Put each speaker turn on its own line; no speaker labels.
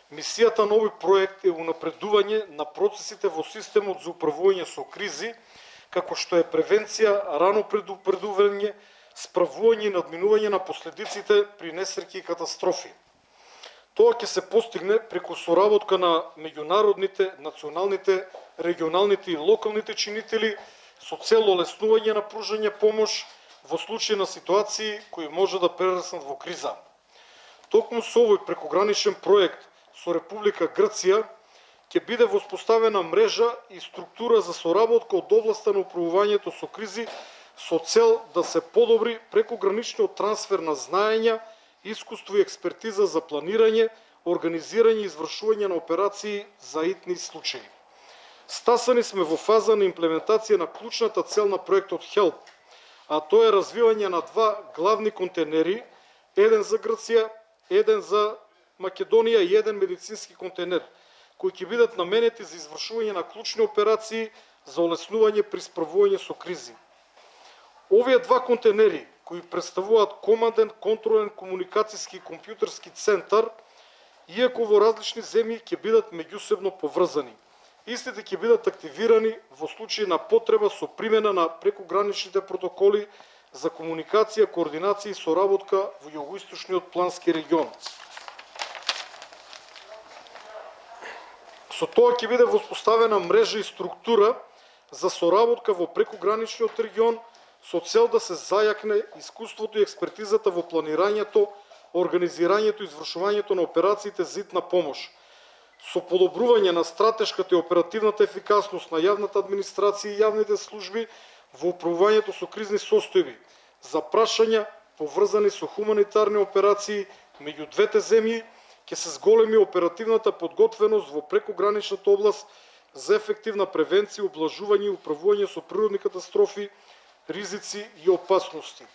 Мисијата на овој проект е унапредување на процесите во системот за управување со кризи, како што е превенција, рано предупредување, справување и надминување на последиците при несреќи и катастрофи. Тоа ќе се постигне преку соработка на меѓународните, националните, регионалните и локалните чинители со цел олеснување на пружање помош во случај на ситуации кои може да прераснат во криза. Токму со овој прекограничен проект со Република Грција ќе биде воспоставена мрежа и структура за соработка од областа на управувањето со кризи со цел да се подобри прекограничниот трансфер на знаења, искуство и експертиза за планирање, организирање и извршување на операции за итни случаи. Стасани сме во фаза на имплементација на клучната цел на проектот HELP, а тоа е развивање на два главни контейнери, еден за Грција, еден за Македонија и еден медицински контейнер, кои ќе бидат наменети за извршување на клучни операции за олеснување при справување со кризи. Овие два контейнери, кои представуваат команден, контролен, комуникацијски и компјутерски центар, иако во различни земји ќе бидат меѓусебно поврзани. Истите ќе бидат активирани во случај на потреба со примена на прекограничните протоколи за комуникација, координација и соработка во југоисточниот плански регион. Со тоа ќе биде воспоставена мрежа и структура за соработка во прекограничниот регион со цел да се зајакне искуството и експертизата во планирањето, организирањето и извршувањето на операциите за итна помош, со подобрување на стратешката и оперативната ефикасност на јавната администрација и јавните служби во управувањето со кризни состојби, за прашања поврзани со хуманитарни операции меѓу двете земји, ќе се зголеми оперативната подготвеност во прекограничната област за ефективна превенција, облажување и управување со природни катастрофи, ризици и опасности.